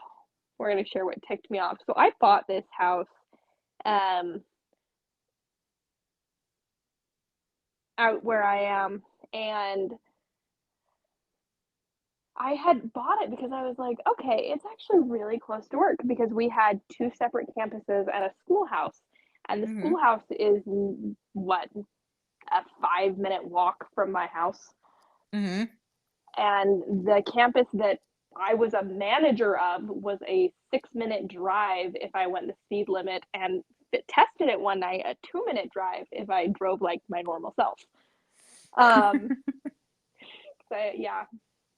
we're gonna share what ticked me off. So I bought this house um out where I am, and I had bought it because I was like, okay, it's actually really close to work because we had two separate campuses and a schoolhouse. And the Mm-hmm. schoolhouse is what, a 5-minute walk from my house. Mm-hmm. And the campus that I was a manager of was a 6-minute drive if I went the speed limit, and it tested it one night a 2-minute drive if I drove like my normal self. So yeah,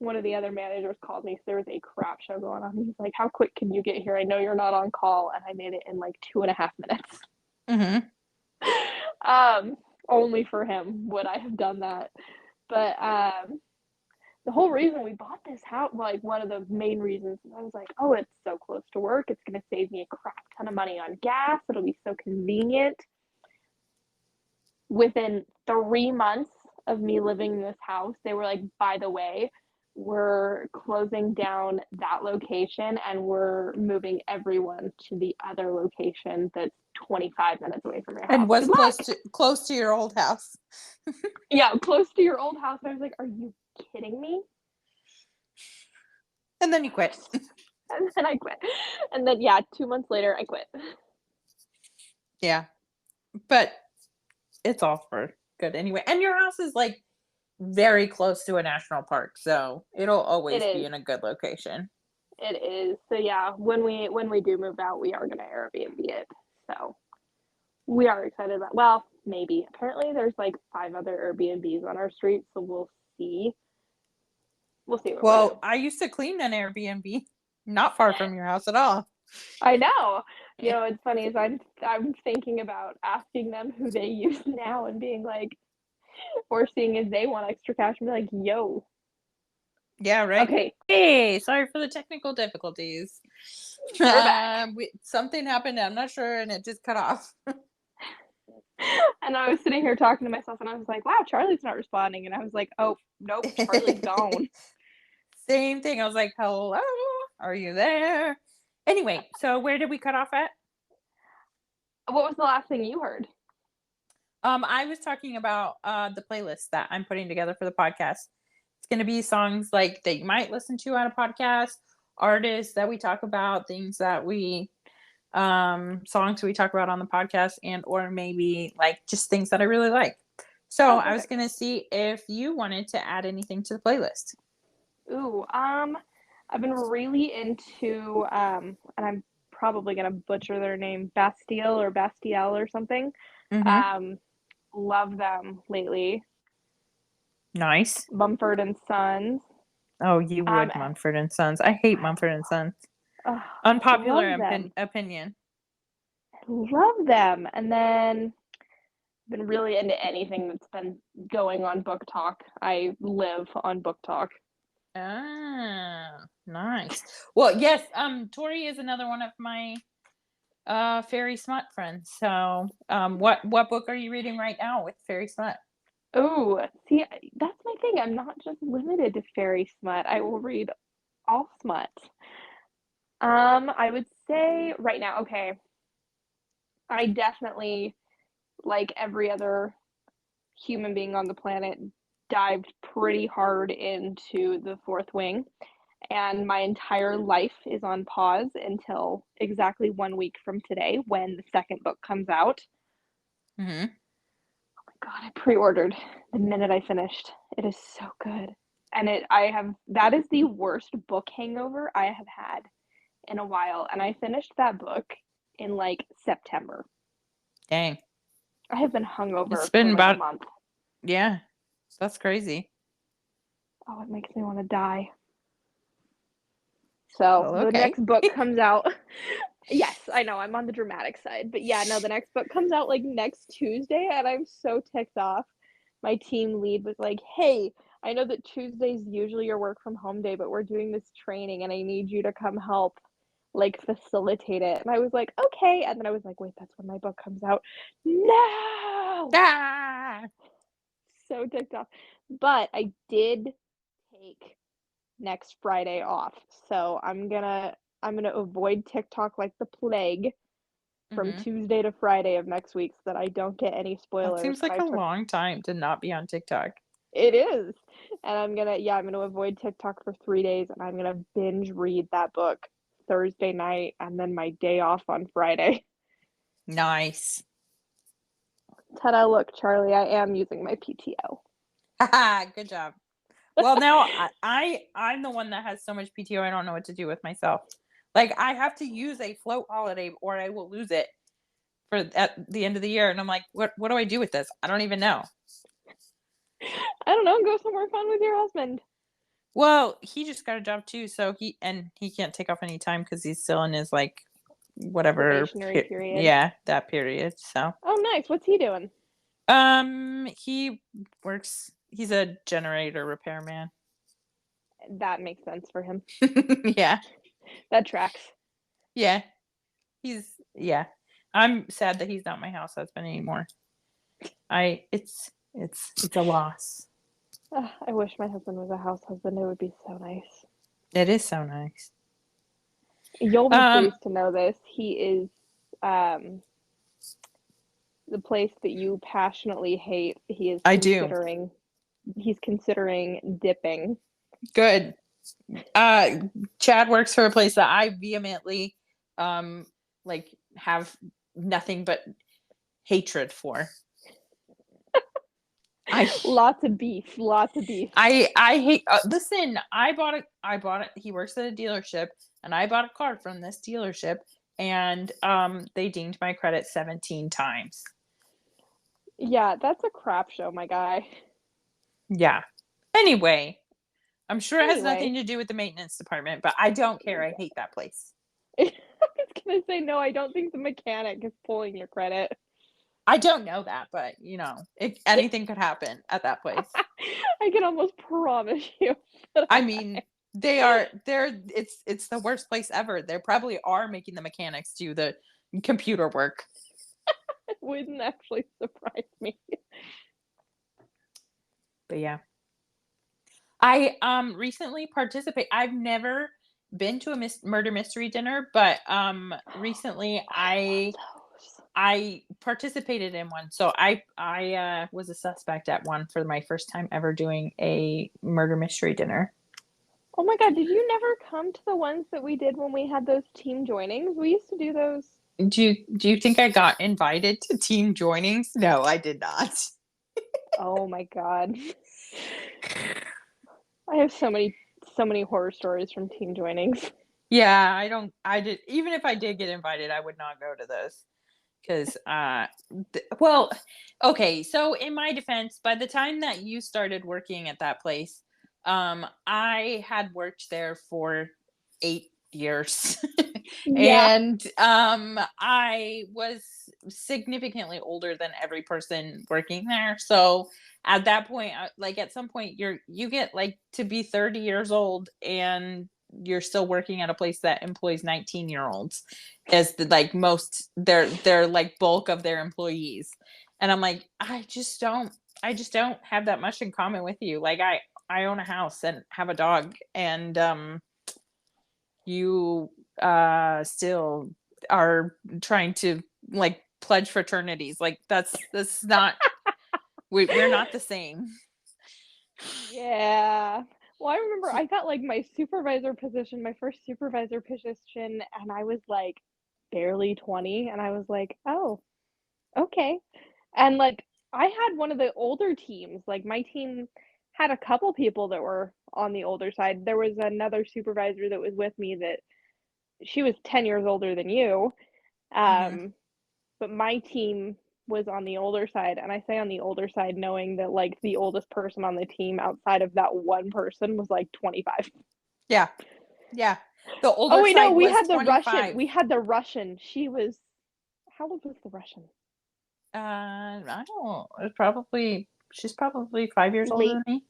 one of the other managers called me, so there was a crap show going on. He's like, "How quick can you get here? I know you're not on call," and I made it in like 2.5 minutes. Mm-hmm. Only for him would I have done that. But the whole reason we bought this house, like one of the main reasons, I was like, oh, it's so close to work. It's going to save me a crap ton of money on gas. It'll be so convenient. Within 3 months of me living in this house, they were like, by the way, we're closing down that location and we're moving everyone to the other location that's 25 minutes away from your And house. was Good luck. close to your old house. Yeah, close to your old house. I was like, are you kidding me? And then you quit. And then I quit. And then, yeah, 2 months later, I quit. Yeah. But it's all for good anyway. And your house is like very close to a national park, so it'll always be in a good location. It is. So yeah, when we do move out, we are gonna Airbnb it. So we are excited about. Well, maybe. Apparently, there's like 5 other Airbnbs on our street, so we'll see. We'll see what we do. I used to clean an Airbnb not far from your house at all. I know. You know, it's funny is I'm thinking about asking them who they use now and being like, or seeing if they want extra cash and be like, yo. Yeah, right. Okay. Hey, sorry for the technical difficulties. We're back. Something happened, I'm not sure, and it just cut off. And I was sitting here talking to myself, and I was like, wow, Charli's not responding. And I was like, oh, nope, Charli's gone. Same thing. I was like, hello, are you there? Anyway, so where did we cut off at? What was the last thing you heard? I was talking about the playlist that I'm putting together for the podcast. It's going to be songs like that you might listen to on a podcast, artists that we talk about, things that we songs we talk about on the podcast, and or maybe like just things that I really like. So I was going to see if you wanted to add anything to the playlist. Ooh, I've been really into and I'm probably gonna butcher their name, Bastille or something. Mm-hmm. Love them lately. Nice. Mumford and Sons. Oh, you would. Mumford and Sons. I hate Mumford and Sons. Unpopular opinion. I love them. And then I've been really into anything that's been going on Book Talk. I live on Book Talk. Ah, nice. Well, yes, Tori is another one of my Fairy Smut Friends. So, what book are you reading right now with Fairy Smut? Oh, see, that's my thing. I'm not just limited to fairy smut. I will read all smut. I would say right now, okay, I definitely, like every other human being on the planet, dived pretty hard into The Fourth Wing, and my entire life is on pause until exactly 1 week from today when the second book comes out. Mm-hmm. Oh my God, I pre-ordered the minute I finished. It is so good. And that is the worst book hangover I have had in a while. And I finished that book in like September. Dang. I have been It's hungover for been like a about, month. yeah, that's crazy. Oh, it makes me want to die. So Well, the okay. next book comes out. Yes, I know, I'm on the dramatic side. But yeah, no, the next book comes out like next Tuesday, and I'm so ticked off. My team lead was like, hey, I know that Tuesday's usually your work from home day, but we're doing this training and I need you to come help like facilitate it. And I was like, okay. And then I was like, wait, that's when my book comes out. No! Ah! So ticked off. But I did take next Friday off. So I'm gonna avoid TikTok like the plague from Mm-hmm. Tuesday to Friday of next week so that I don't get any That spoilers. seems And like I a took long time to not be on TikTok. it is. And I'm gonna avoid TikTok for 3 days and I'm gonna binge read that book Thursday night and then my day off on Friday. Nice. Ta-da, look, Charlie, I am using my PTO. Good job. Well, now I'm the one that has so much PTO, I don't know what to do with myself. Like, I have to use a float holiday or I will lose it at the end of the year. And I'm like, what do I do with this? I don't even know. I don't know, go somewhere fun with your husband. Well, he just got a job too, so he can't take off any time because he's still in his like whatever. Probationary period. Yeah, that period. So, Oh, nice. What's he doing? he works. He's a generator repairman. That makes sense for him. Yeah, That tracks. yeah. Yeah. I'm sad that he's not my house husband anymore. It's a loss. I wish my husband was a house husband. It would be so nice. It is so nice. You'll be Um, pleased to know this. He is um, the place that you passionately hate. I do. He's considering dipping. Good. Chad works for a place that I vehemently like have nothing but hatred for. Lots of beef. Lots of beef. I hate listen, I bought it. He works at a dealership and I bought a car from this dealership and they dinged my credit 17 times. Yeah, that's a crap show, my guy. Yeah. Anyway, I'm sure it has Anyway, nothing to do with the maintenance department, but I don't care. I hate that place. I was gonna say no. I don't think the mechanic is pulling your credit. I don't know that, but anything could happen at that place. I can almost promise you. I mean, it's the worst place ever. They probably are making the mechanics do the computer work. It wouldn't actually surprise me. But yeah. I recently I've never been to a murder mystery dinner, but recently I participated in one. So I was a suspect at one for my first time ever doing a murder mystery dinner. Oh my God, did you never come to the ones that we did when we had those team joinings? We used to do those. Do you think I got invited to team joinings? No, I did not. Oh my God. I have so many horror stories from team joinings. Yeah, I did even if I did get invited, I would not go to those. Because well, okay, so in my defense, by the time that you started working at that place, I had worked there for 8 years. Yeah. And I was significantly older than every person working there. So at that point, like at some point you get like to be 30 years old and you're still working at a place that employs 19-year-olds as the like most their like bulk of their employees. And I'm like, I just don't have that much in common with you. Like I own a house and have a dog, and you still are trying to like pledge fraternities. Like that's not we're not the same. Yeah. Well, I remember I got like my supervisor position, my first supervisor position, and I was like barely 20, and I was like, "Oh, okay." And like I had one of the older teams. Like my team had a couple people that were on the older side. There was another supervisor that was with me that she was 10 years older than you. Hmm. Um, but my team was on the older side, and I say on the older side knowing that like the oldest person on the team outside of that one person was like 25. Yeah. Yeah. The Oh older wait, no, side was 25. We had the Russian. She was how old was the Russian? I don't. It's probably she's probably 5 years older Late than me.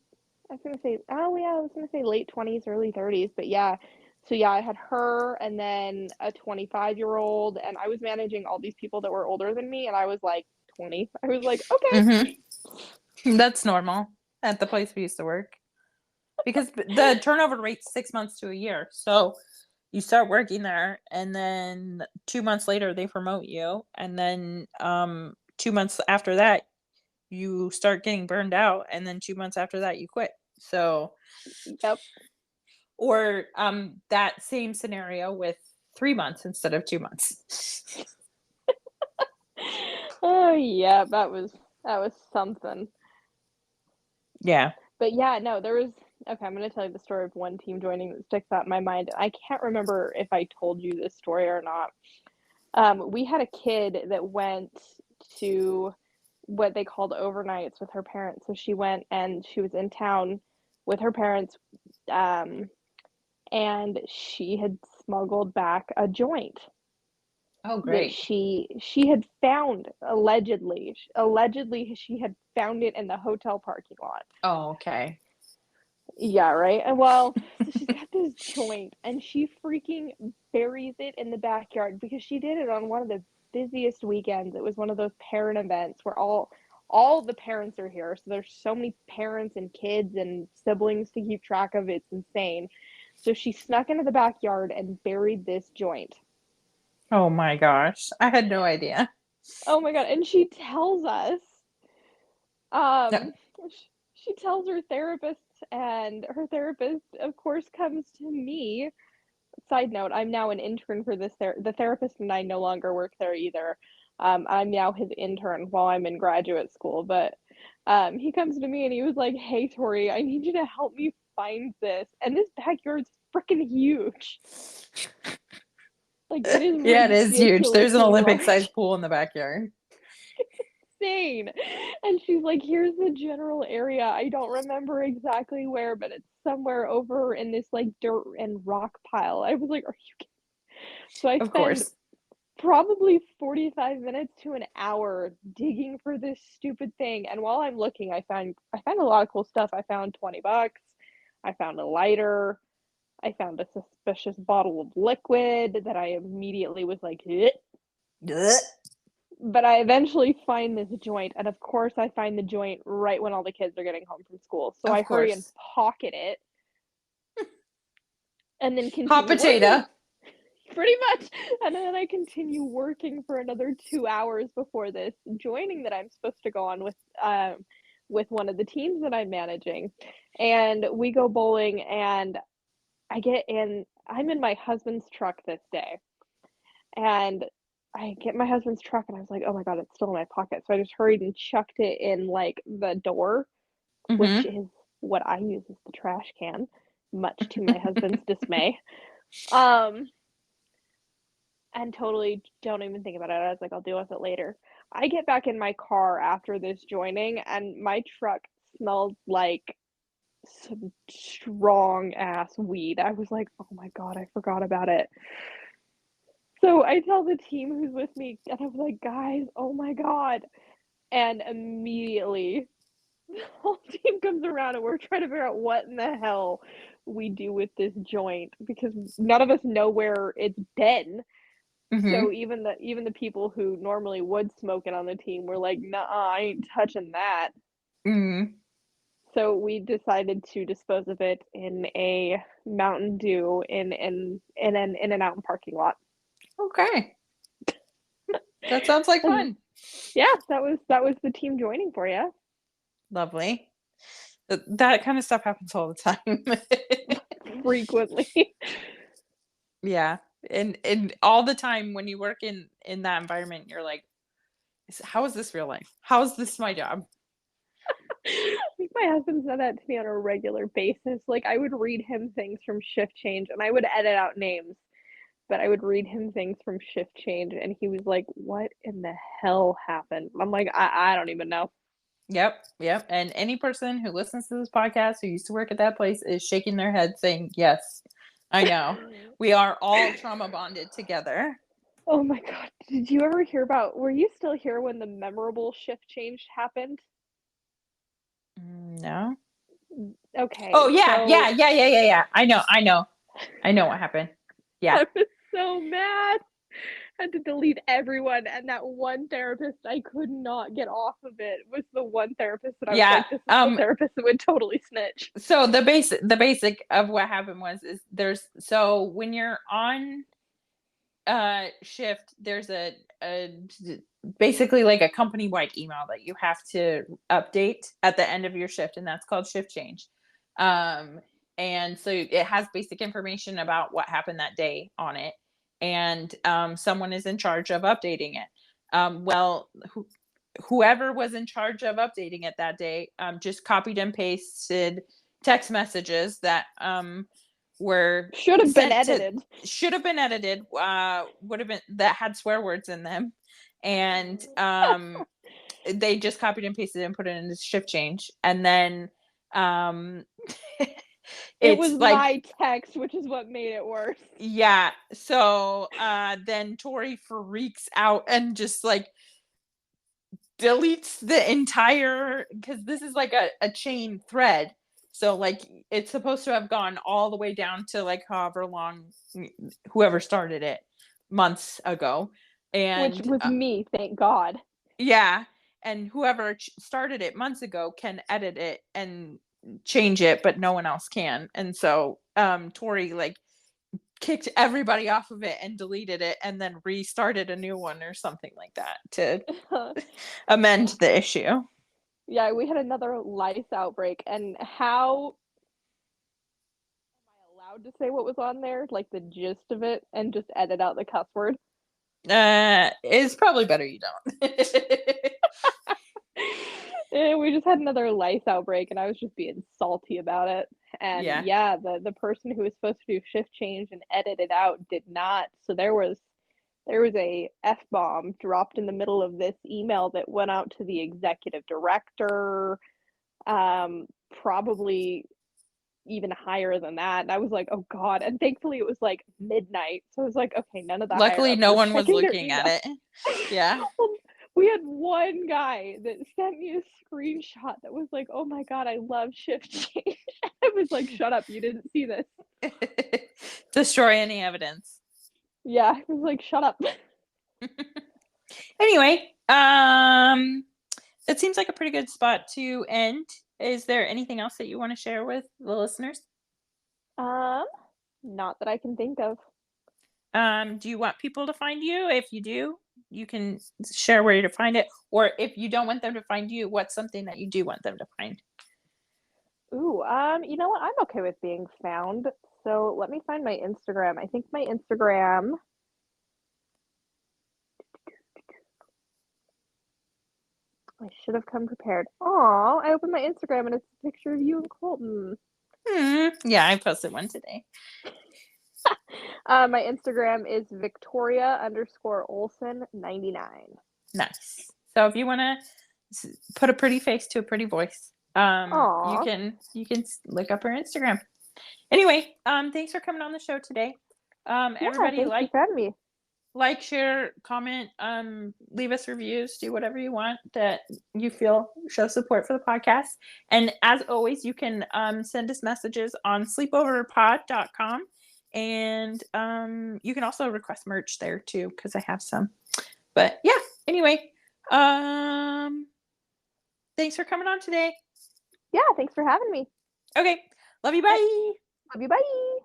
I was gonna say, oh yeah, I was gonna say late 20s, early 30s, but yeah. So yeah, I had her and then a 25-year-old, and I was managing all these people that were older than me, and I was like 20. I was like, okay. That's normal at the place we used to work because the turnover rate's 6 months to a year. So you start working there, and then 2 months later they promote you, and then 2 months after that you start getting burned out, and then 2 months after that you quit. So, Yep. or that same scenario with 3 months instead of 2 months. Oh yeah, that was something. Yeah. But yeah, no, there was okay, I'm gonna tell you the story of one team joining that sticks out in my mind. I can't remember if I told you this story or not. We had a kid that went to what they called overnights with her parents. So she went and she was in town with her parents, um, and she had smuggled back a joint Oh, that great. she had found allegedly she had found it in the hotel parking lot. Oh, okay. Yeah, right. And well, so she's got this joint and she freaking buries it in the backyard because she did it on one of the busiest weekends. It was one of those parent events where all the parents are here. So there's so many parents and kids and siblings to keep track of. It's insane. So she snuck into the backyard and buried this joint. Oh my gosh. I had no idea. Oh my God. And she tells us, No. she tells her therapist, and her therapist, of course, comes to me. Side note, I'm now an intern for the therapist and I no longer work there either. I'm now his intern while I'm in graduate school, but he comes to me and he was like, "Hey Tori, I need you to help me find this." And this backyard's freaking huge. Like it is Yeah, it is huge. There's an ridiculously Olympic-sized large. pool in the backyard. Insane. And she's like, "Here's the general area. I don't remember exactly where, but it's somewhere over in this like dirt and rock pile." I was like, "Are you kidding?" So I Of spend course. probably 45 minutes to an hour digging for this stupid thing. And while I'm looking, I found a lot of cool stuff. I found $20. I found a lighter. I found a suspicious bottle of liquid that I immediately was like, "Ugh." Ugh. But I eventually find this joint, and of course I find the joint right when all the kids are getting home from school. So I Of hurry and course. pocket it and then Hot continue potato. working. Pretty much. And then I continue working for another 2 hours before this joining that I'm supposed to go on with one of the teams that I'm managing. And we go bowling and I get in I'm in my husband's truck this day. And I get my husband's truck and I was like, "Oh my God, it's still in my pocket." So I just hurried and chucked it in like the door, which Hmm. is what I use as the trash can, much to my husband's dismay. Um and totally don't even think about it. I was like, I'll deal with it later. I get back in my car after this joining, and my truck smells like some strong ass weed. I was like, oh my God, I forgot about it. So I tell the team who's with me, and I was like, guys, oh my God. And immediately the whole team comes around and we're trying to figure out what in the hell we do with this joint because none of us know where it's been. So Mm-hmm. even the people who normally would smoke it on the team were like, "Nah, I ain't touching that." Mm-hmm. So we decided to dispose of it in a Mountain Dew in an In-N-Out parking lot. Okay. That sounds like And fun. yeah, that was the team joining for you. Lovely. That kind of stuff happens all the time. Frequently. Yeah. And all the time when you work in that environment, you're like, how is this real life? How is this my job? I think my husband said that to me on a regular basis. Like I would read him things from Shift Change and I would edit out names, but I would read him things from Shift Change and he was like, "What in the hell happened?" I'm like, I don't even know. Yep. And any person who listens to this podcast who used to work at that place is shaking their head saying, yes, I know. We are all trauma bonded together. Oh my God. Did you ever hear about, were you still here when the memorable shift change happened? No. Okay, Oh yeah, so yeah. I know what happened. Yeah. I was so mad. I had to delete everyone, and that one therapist I could not get off of it was the one therapist that I was Yeah. like, this is the therapist that would totally snitch. So the basic of what happened was is there's so when you're on shift, there's a basically like a company wide email that you have to update at the end of your shift, and that's called shift change. um and so it has basic information about what happened that day on it, and someone is in charge of updating it. Well, whoever was in charge of updating it that day just copied and pasted text messages that were Should have been sent to edited. should have been edited, would have been that had swear words in them, and they just copied and pasted and put it in the shift change, and then um It was it's like, my text, which is what made it worse. yeah, so then Tori freaks out and just like deletes the entire, because this is like a chain thread, so like it's supposed to have gone all the way down to like however long whoever started it months ago, Which and was me, thank God. yeah, and whoever started it months ago can edit it and change it, but no one else can. And so Tori like kicked everybody off of it and deleted it and then restarted a new one or something like that to amend the issue. Yeah, we had another lice outbreak, and how am I allowed to say what was on there, like the gist of it, and just edit out the cuss word? It's probably better you don't. We just had another lice outbreak, and I was just being salty about it. And Yeah. yeah, the person who was supposed to do shift change and edit it out did not. So there was a F bomb dropped in the middle of this email that went out to the executive director, probably even higher than that. And I was like, oh God. And thankfully it was like midnight. So I was like, okay, none of the higher Luckily ups no were one was checking their looking at email. it. Yeah. Well, we had one guy that sent me a screenshot that was like, oh my God, I love shift change. I was like, shut up, you didn't see this. Destroy any evidence. Yeah, I was like, shut up. Anyway, it seems like a pretty good spot to end. Is there anything else that you want to share with the listeners? Um, Not that I can think of. Do you want people to find you? If you do, you can share where to find it. Or if you don't want them to find you, what's something that you do want them to find? Ooh, you know what? I'm okay with being found. So let me find my Instagram. I think my Instagram. I should have come prepared. Aw, I opened my Instagram and it's a picture of you and Colton. Yeah, I posted one today. My Instagram is Victoria_Olsen99. Nice. So if you want to put a pretty face to a pretty voice, you Aw. can look up her Instagram. Anyway, thanks for coming on the show today. Yeah, Everybody thanks for having me. like, share, comment, leave us reviews, do whatever you want that you feel show support for the podcast. And as always, you can send us messages on sleepoverpod.com. And you can also request merch there too, because I have some. But yeah, anyway, thanks for coming on today. Yeah, thanks for having me. Okay, love you, bye. Love you, bye.